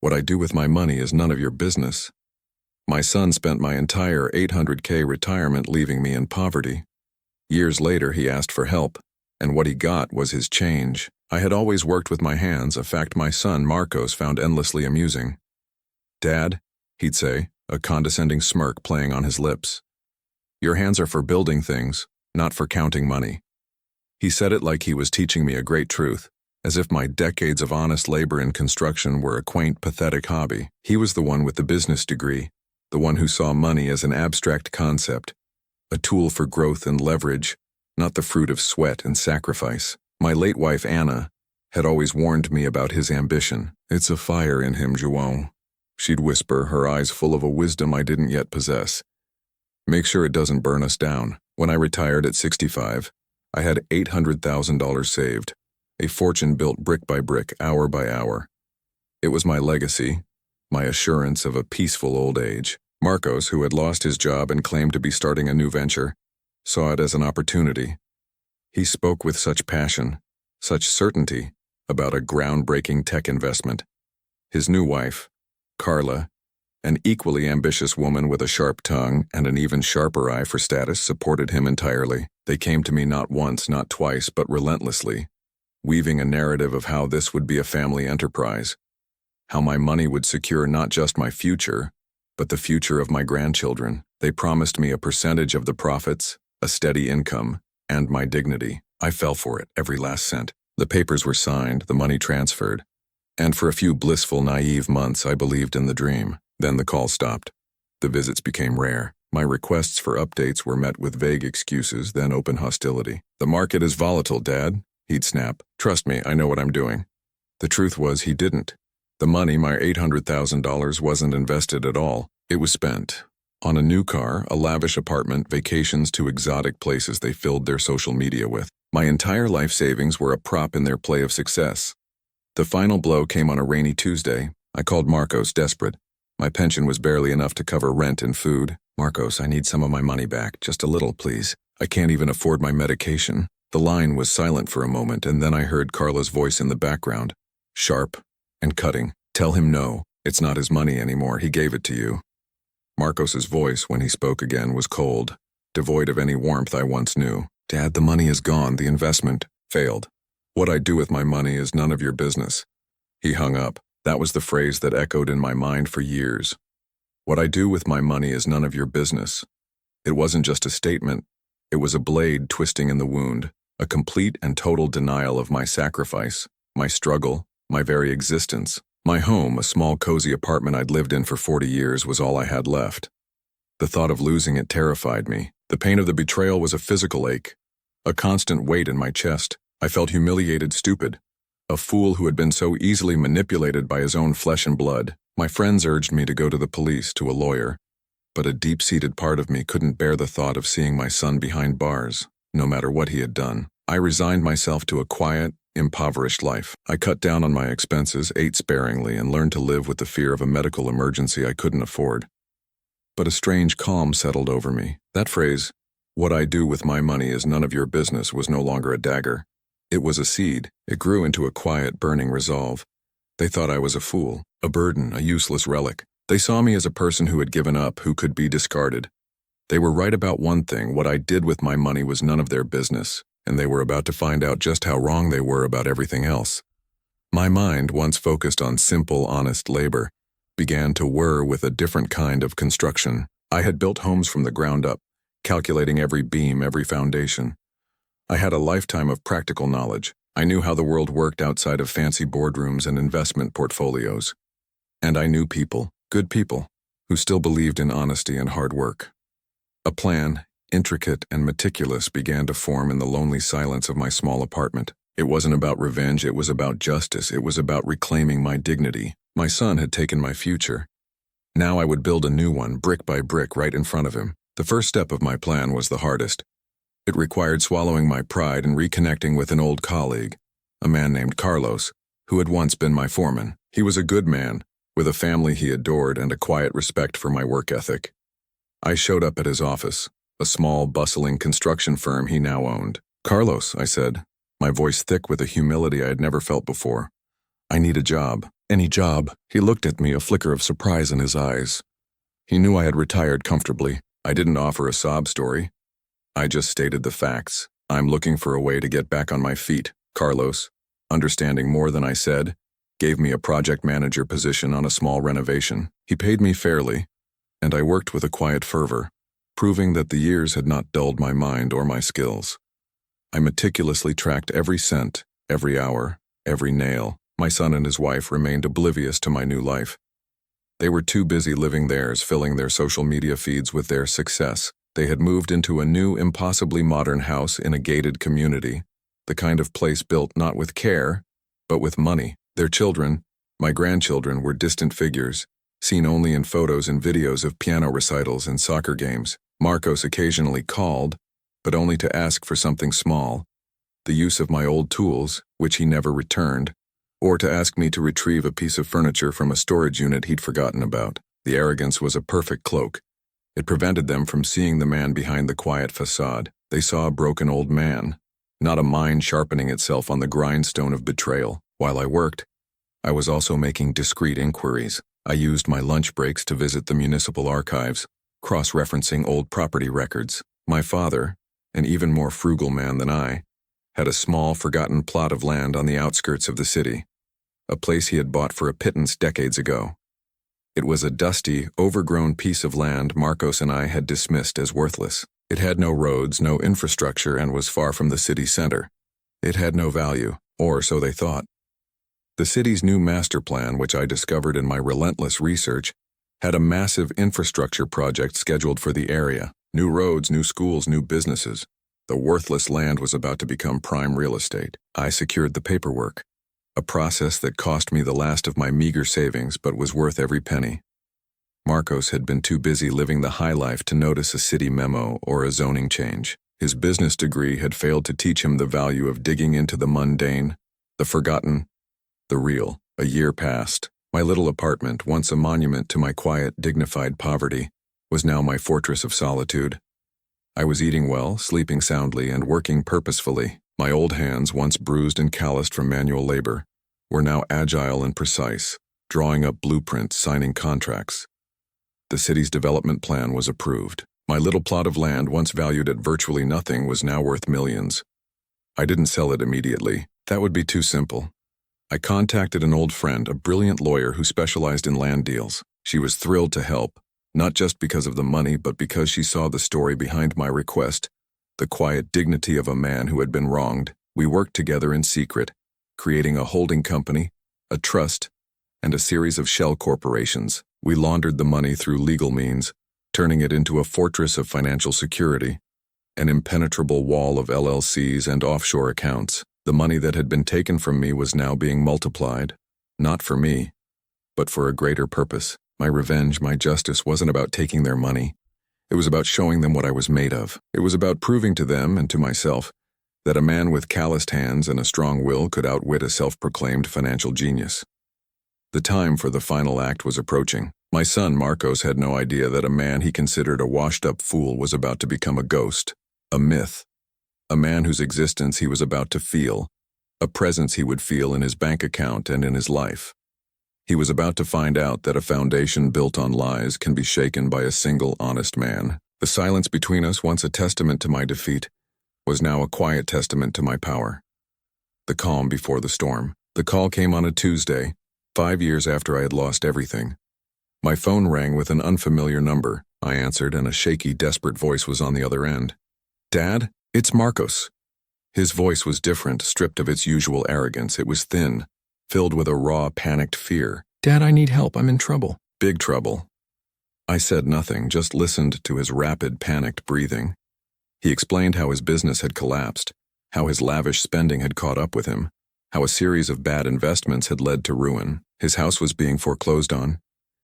What I do with my money is none of your business. My son spent my entire $800K retirement leaving me in poverty. Years later, he asked for help, and what he got was his change. I had always worked with my hands, a fact my son Marcos found endlessly amusing. "Dad," he'd say, a condescending smirk playing on his lips. "Your hands are for building things, not for counting money." He said it like he was teaching me a great truth, as if my decades of honest labor in construction were a quaint, pathetic hobby. He was the one with the business degree, the one who saw money as an abstract concept, a tool for growth and leverage, not the fruit of sweat and sacrifice. My late wife, Anna, had always warned me about his ambition. "It's a fire in him, João," she'd whisper, her eyes full of a wisdom I didn't yet possess. "Make sure it doesn't burn us down." When I retired at 65, I had $800,000 saved, a fortune built brick by brick, hour by hour. It was my legacy, my assurance of a peaceful old age. Marcos, who had lost his job and claimed to be starting a new venture, saw it as an opportunity. He spoke with such passion, such certainty, about a groundbreaking tech investment. His new wife, Carla, an equally ambitious woman with a sharp tongue and an even sharper eye for status, supported him entirely. They came to me not once, not twice, but relentlessly, weaving a narrative of how this would be a family enterprise, how my money would secure not just my future, but the future of my grandchildren. They promised me a percentage of the profits, a steady income, and my dignity. I fell for it, every last cent. The papers were signed, the money transferred, and for a few blissful, naive months I believed in the dream. Then the call stopped. The visits became rare. My requests for updates were met with vague excuses, then open hostility. "The market is volatile, Dad," he'd snap. "Trust me, I know what I'm doing." The truth was he didn't. The money, my $800,000, wasn't invested at all. It was spent on a new car, a lavish apartment, vacations to exotic places they filled their social media with. My entire life savings were a prop in their play of success. The final blow came on a rainy Tuesday. I called Marcos, desperate. My pension was barely enough to cover rent and food. "Marcos, I need some of my money back, just a little, please. I can't even afford my medication." The line was silent for a moment, and then I heard Carla's voice in the background, sharp and cutting. "Tell him no. It's not his money anymore. He gave it to you." Marcos's voice, when he spoke again, was cold, devoid of any warmth I once knew. "Dad, the money is gone. The investment failed. What I do with my money is none of your business." He hung up. That was the phrase that echoed in my mind for years. What I do with my money is none of your business. It wasn't just a statement. It was a blade twisting in the wound, a complete and total denial of my sacrifice, my struggle, my very existence. My home, a small, cozy apartment I'd lived in for 40 years, was all I had left. The thought of losing it terrified me. The pain of the betrayal was a physical ache, a constant weight in my chest. I felt humiliated, stupid, a fool who had been so easily manipulated by his own flesh and blood. My friends urged me to go to the police, to a lawyer, but a deep-seated part of me couldn't bear the thought of seeing my son behind bars, no matter what he had done. I resigned myself to a quiet, impoverished life. I cut down on my expenses, ate sparingly, and learned to live with the fear of a medical emergency I couldn't afford. But a strange calm settled over me. That phrase, "What I do with my money is none of your business," was no longer a dagger. It was a seed. It grew into a quiet, burning resolve. They thought I was a fool, a burden, a useless relic. They saw me as a person who had given up, who could be discarded. They were right about one thing: what I did with my money was none of their business, and they were about to find out just how wrong they were about everything else. My mind, once focused on simple, honest labor, began to whir with a different kind of construction. I had built homes from the ground up, calculating every beam, every foundation. I had a lifetime of practical knowledge. I knew how the world worked outside of fancy boardrooms and investment portfolios. And I knew people, good people, who still believed in honesty and hard work. A plan, intricate and meticulous, began to form in the lonely silence of my small apartment. It wasn't about revenge, it was about justice, it was about reclaiming my dignity. My son had taken my future. Now I would build a new one, brick by brick, right in front of him. The first step of my plan was the hardest. It required swallowing my pride and reconnecting with an old colleague, a man named Carlos, who had once been my foreman. He was a good man, with a family he adored and a quiet respect for my work ethic. I showed up at his office, a small, bustling construction firm he now owned. "Carlos," I said, my voice thick with a humility I had never felt before, "I need a job. Any job. He looked at me, a flicker of surprise in his eyes. He knew I had retired comfortably. I didn't offer a sob story. I just stated the facts. I'm looking for a way to get back on my feet. Carlos, understanding more than I said, gave me a project manager position on a small renovation. He paid me fairly, and I worked with a quiet fervor, proving that the years had not dulled my mind or my skills. I meticulously tracked every cent, every hour, every nail. My son and his wife remained oblivious to my new life. They were too busy living theirs, filling their social media feeds with their success. They had moved into a new, impossibly modern house in a gated community, the kind of place built not with care, but with money. Their children, my grandchildren, were distant figures, seen only in photos and videos of piano recitals and soccer games. Marcos occasionally called, but only to ask for something small, the use of my old tools, which he never returned, or to ask me to retrieve a piece of furniture from a storage unit he'd forgotten about. The arrogance was a perfect cloak. It prevented them from seeing the man behind the quiet facade. They saw a broken old man, not a mind sharpening itself on the grindstone of betrayal. While I worked, I was also making discreet inquiries. I used my lunch breaks to visit the municipal archives, cross-referencing old property records. My father, an even more frugal man than I, had a small, forgotten plot of land on the outskirts of the city, a place he had bought for a pittance decades ago. It was a dusty, overgrown piece of land Marcos and I had dismissed as worthless. It had no roads, no infrastructure, and was far from the city center. It had no value, or so they thought. The city's new master plan, which I discovered in my relentless research, had a massive infrastructure project scheduled for the area. New roads, new schools, new businesses. The worthless land was about to become prime real estate. I secured the paperwork, a process that cost me the last of my meager savings but was worth every penny. Marcos had been too busy living the high life to notice a city memo or a zoning change. His business degree had failed to teach him the value of digging into the mundane, the forgotten, the real. A year passed. My little apartment, once a monument to my quiet, dignified poverty, was now my fortress of solitude. I was eating well, sleeping soundly, and working purposefully. My old hands, once bruised and calloused from manual labor, were now agile and precise, drawing up blueprints, signing contracts. The city's development plan was approved. My little plot of land, once valued at virtually nothing, was now worth millions. I didn't sell it immediately. That would be too simple. I contacted an old friend, a brilliant lawyer who specialized in land deals. She was thrilled to help, not just because of the money, but because she saw the story behind my request, the quiet dignity of a man who had been wronged. We worked together in secret, creating a holding company, a trust, and a series of shell corporations. We laundered the money through legal means, turning it into a fortress of financial security, an impenetrable wall of LLCs and offshore accounts. The money that had been taken from me was now being multiplied, not for me, but for a greater purpose. My revenge, my justice wasn't about taking their money. It was about showing them what I was made of. It was about proving to them and to myself that a man with calloused hands and a strong will could outwit a self-proclaimed financial genius. The time for the final act was approaching. My son Marcos had no idea that a man he considered a washed-up fool was about to become a ghost, a myth, a man whose existence he was about to feel, a presence he would feel in his bank account and in his life. He was about to find out that a foundation built on lies can be shaken by a single honest man. The silence between us, once a testament to my defeat, was now a quiet testament to my power. The calm before the storm. The call came on a Tuesday, 5 years after I had lost everything. My phone rang with an unfamiliar number. I answered, and a shaky, desperate voice was on the other end. "Dad, it's Marcos." His voice was different, stripped of its usual arrogance. It was thin, filled with a raw, panicked fear. "Dad, I need help. I'm in trouble." "Big trouble." I said nothing, just listened to his rapid, panicked breathing. He explained how his business had collapsed, how his lavish spending had caught up with him, how a series of bad investments had led to ruin. His house was being foreclosed on.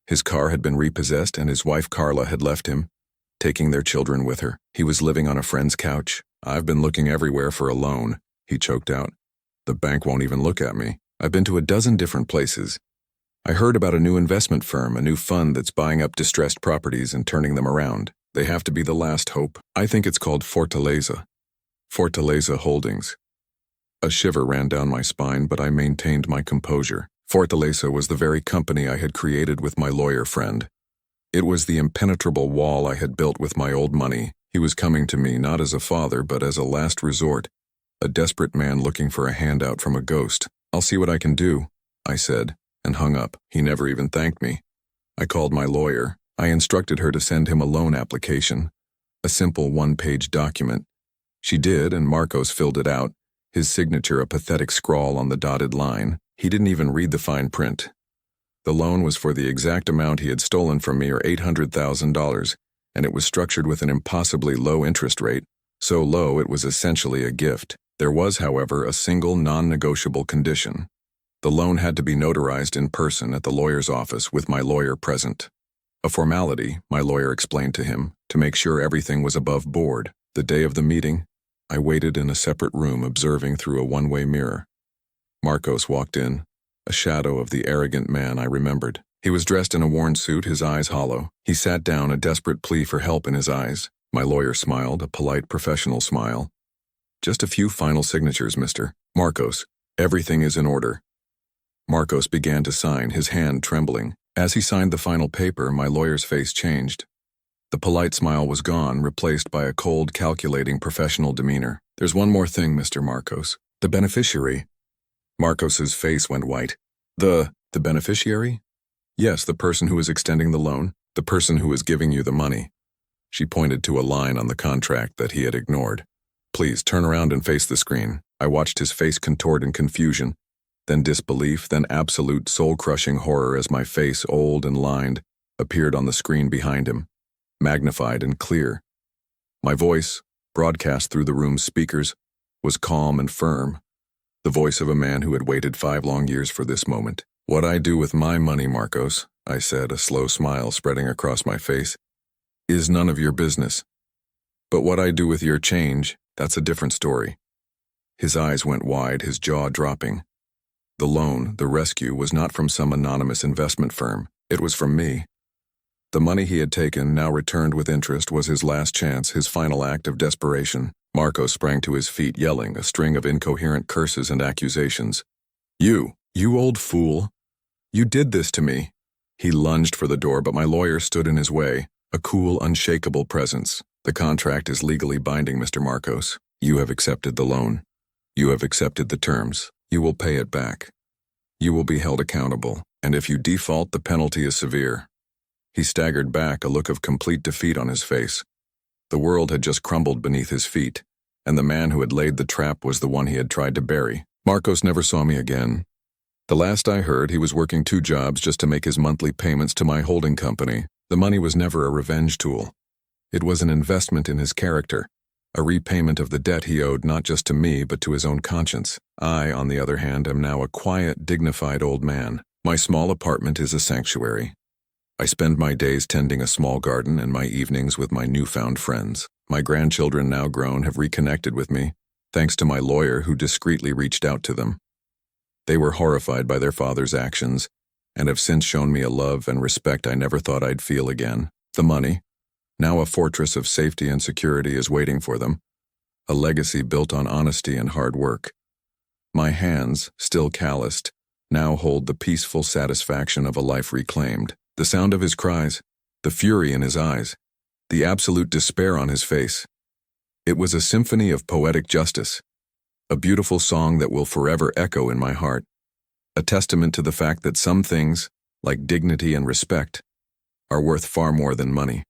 His car had been repossessed, and his wife Carla had left him, taking their children with her. He was living on a friend's couch. "I've been looking everywhere for a loan," he choked out. "The bank won't even look at me. I've been to a dozen different places. I heard about a new investment firm, a new fund that's buying up distressed properties and turning them around. They have to be the last hope. I think it's called Fortaleza. Fortaleza Holdings." A shiver ran down my spine, but I maintained my composure. Fortaleza was the very company I had created with my lawyer friend. It was the impenetrable wall I had built with my old money. He was coming to me not as a father but as a last resort, a desperate man looking for a handout from a ghost. "I'll see what I can do," I said, and hung up. He never even thanked me. I called my lawyer. I instructed her to send him a loan application, a simple one-page document. She did, and Marcos filled it out, his signature a pathetic scrawl on the dotted line. He didn't even read the fine print. The loan was for the exact amount he had stolen from me, or $800,000, and it was structured with an impossibly low interest rate, so low it was essentially a gift. There was, however, a single non-negotiable condition. The loan had to be notarized in person at the lawyer's office with my lawyer present. A formality, my lawyer explained to him, to make sure everything was above board. The day of the meeting, I waited in a separate room observing through a one-way mirror. Marcos walked in, a shadow of the arrogant man I remembered. He was dressed in a worn suit, his eyes hollow. He sat down, a desperate plea for help in his eyes. My lawyer smiled, a polite professional smile. "Just a few final signatures, Mr. Marcos. Everything is in order." Marcos began to sign, his hand trembling. As he signed the final paper, my lawyer's face changed. The polite smile was gone, replaced by a cold, calculating professional demeanor. "There's one more thing, Mr. Marcos. The beneficiary." Marcos's face went white. The beneficiary?" "Yes, the person who is extending the loan, the person who is giving you the money." She pointed to a line on the contract that he had ignored. "Please turn around and face the screen." I watched his face contort in confusion, then disbelief, then absolute soul-crushing horror as my face, old and lined, appeared on the screen behind him, magnified and clear. My voice, broadcast through the room's speakers, was calm and firm, the voice of a man who had waited 5 long years for this moment. "What I do with my money, Marcos," I said, a slow smile spreading across my face, "is none of your business. But what I do with your change, that's a different story." His eyes went wide, his jaw dropping. The loan, the rescue, was not from some anonymous investment firm. It was from me. The money he had taken, now returned with interest, was his last chance, his final act of desperation. Marcos sprang to his feet, yelling, a string of incoherent curses and accusations. You old fool! You did this to me!" He lunged for the door, but my lawyer stood in his way, a cool, unshakable presence. "The contract is legally binding, Mr. Marcos. You have accepted the loan. You have accepted the terms. You will pay it back. You will be held accountable, and if you default, the penalty is severe." He staggered back, a look of complete defeat on his face. The world had just crumbled beneath his feet, and the man who had laid the trap was the one he had tried to bury. Marcos never saw me again. The last I heard, he was working 2 jobs just to make his monthly payments to my holding company. The money was never a revenge tool. It was an investment in his character, a repayment of the debt he owed not just to me but to his own conscience. I, on the other hand, am now a quiet, dignified old man. My small apartment is a sanctuary. I spend my days tending a small garden and my evenings with my newfound friends. My grandchildren, now grown, have reconnected with me, thanks to my lawyer who discreetly reached out to them. They were horrified by their father's actions and have since shown me a love and respect I never thought I'd feel again. The money, now a fortress of safety and security, is waiting for them, a legacy built on honesty and hard work. My hands, still calloused, now hold the peaceful satisfaction of a life reclaimed. The sound of his cries, the fury in his eyes, the absolute despair on his face. It was a symphony of poetic justice, a beautiful song that will forever echo in my heart, a testament to the fact that some things, like dignity and respect, are worth far more than money.